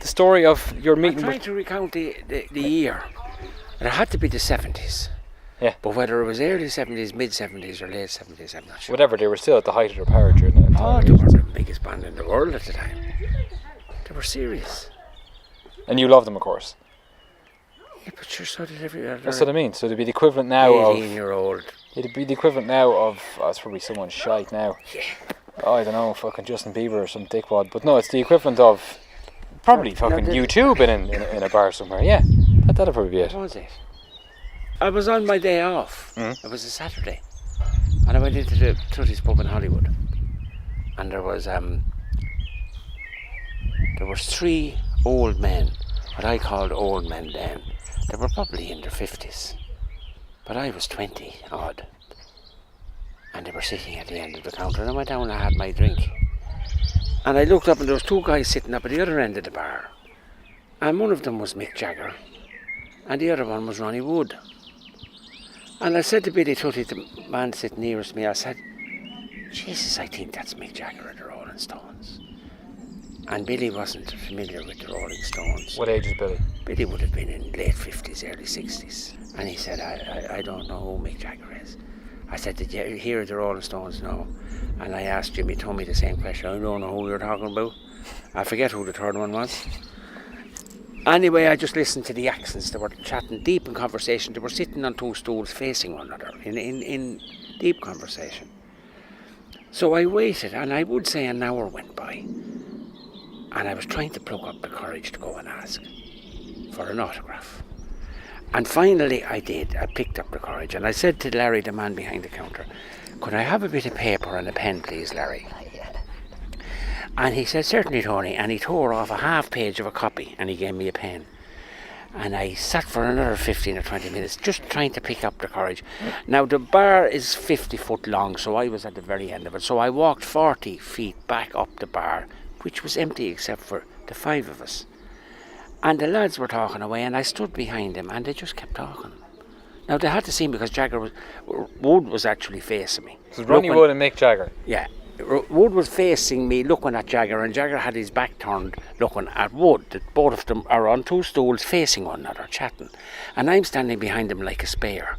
the story of your I'm meeting trying with... to recount the year. And it had to be the 70s. Yeah. But whether it was early 70s, mid 70s, or late 70s, I'm not sure. Whatever, they were still at the height of their power during that time. They were the biggest band in the world at the time. They were serious. And you loved them, of course. Yeah, but sure, so did every other. That's what I mean. So it'd be the equivalent now of... 18-year-old. It'd be the equivalent now of... Oh, it's probably someone's shite now. Yeah. Oh, I don't know, fucking Justin Bieber or some dickwad. But no, it's the equivalent of... Probably fucking U2 been in a bar somewhere. Yeah, that'd probably be it. What was it? I was on my day off. It was a Saturday. And I went into the Tutti's pub in Hollywood. And there was 3 old men, what I called old men then. They were probably in their 50s. But I was 20 odd. And they were sitting at the end of the counter, and I went down and I had my drink. And I looked up and there was 2 guys sitting up at the other end of the bar. And one of them was Mick Jagger. And the other one was Ronnie Wood. And I said to Billy Tutti, the man sitting nearest me, I said, Jesus, I think that's Mick Jagger of the Rolling Stones. And Billy wasn't familiar with the Rolling Stones. What age is Billy? Billy would have been in late 50s, early 60s. And he said, I don't know who Mick Jagger is. I said, did you hear the Rolling Stones? No. And I asked Jimmy Tommy the same question. I don't know who you were talking about. I forget who the third one was. Anyway, I just listened to the accents. They were chatting deep in conversation. They were sitting on 2 stools facing one another in deep conversation. So I waited, and I would say an hour went by. And I was trying to pluck up the courage to go and ask for an autograph. And finally I did. I picked up the courage and I said to Larry, the man behind the counter, could I have a bit of paper and a pen, please, Larry? And he said, certainly, Tony. And he tore off a half page of a copy and he gave me a pen. And I sat for another 15 or 20 minutes just trying to pick up the courage. Now the bar is 50 foot long, so I was at the very end of it. So I walked 40 feet back up the bar, which was empty except for the 5 of us. And the lads were talking away and I stood behind them and they just kept talking. Now they had to see me because Wood was actually facing me. So Ronnie Wood and Mick Jagger? Yeah. Wood was facing me looking at Jagger and Jagger had his back turned looking at Wood. Both of them are on 2 stools facing one another chatting. And I'm standing behind them like a spare.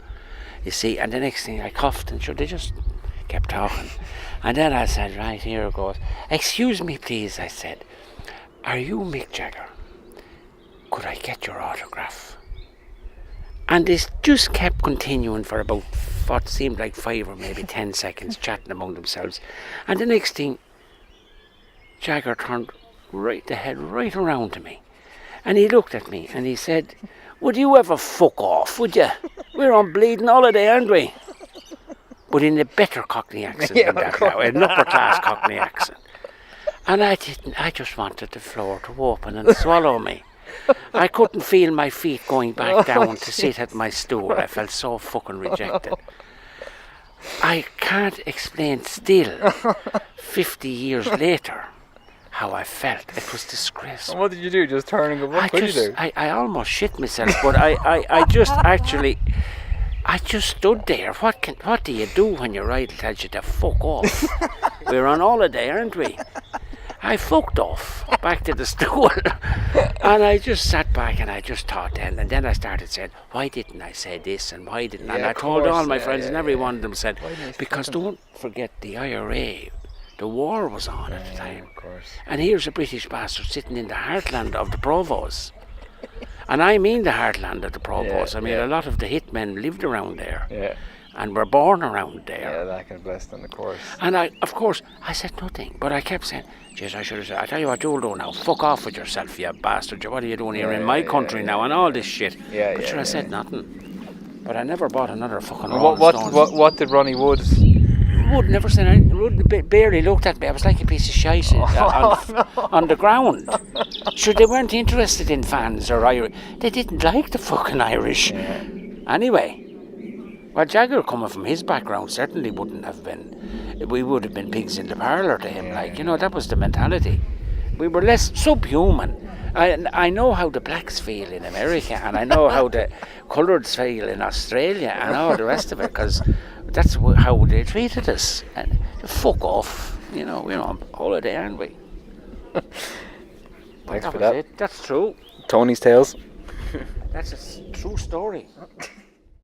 You see, and the next thing I coughed and sure they just kept talking. And then I said, right, here it goes. Excuse me please, I said. Are you Mick Jagger? Could I get your autograph? And they just kept continuing for about what seemed like 5 or maybe 10 seconds, chatting among themselves. And the next thing, Jagger turned the head right around to me. And he looked at me and he said, would you ever fuck off, would you? We're on bleeding holiday, aren't we? But in a better Cockney accent than that now, an upper class Cockney accent. And I just wanted the floor to open and swallow me. I couldn't feel my feet going back down to sit at my stool. I felt so fucking rejected. I can't explain still, 50 years later, how I felt. It was disgraceful. And what did you do? Just turn and go, what could you do? I almost shit myself, but I just stood there. What do you do when your idol tells you to fuck off? We're on holiday, aren't we? I fucked off back to the stool and I just sat back and I just thought then, and then I started saying, why didn't I say this and why didn't I? And I told all my friends and every one of them said, because don't forget the IRA, the war was on at the time. Of course. And here's a British bastard sitting in the heartland of the Provos. And I mean the heartland of the Provos. I mean a lot of the hitmen lived around there. Yeah. And were born around there. Yeah, that can bless them, of course. And I said nothing, but I kept saying, jeez, I should have said, I tell you what you'll do now, fuck off with yourself, you bastard, what are you doing here in my country now, and all this shit. I said nothing. But I never bought another fucking Rolling Stones. What did Ronnie Wood? Wood never said anything. Wood barely looked at me. I was like a piece of shite on the ground. Sure, they weren't interested in fans or Irish. They didn't like the fucking Irish. Yeah. Anyway. Well, Jagger, coming from his background, certainly wouldn't have been. We would have been pigs in the parlour to him. That was the mentality. We were less subhuman. I know how the blacks feel in America, and I know how the coloureds feel in Australia, and all the rest of it, because that's how they treated us. And fuck off, we're on holiday, aren't we? Thanks That for was that. it. That's true. Tony's Tales. That's a true story.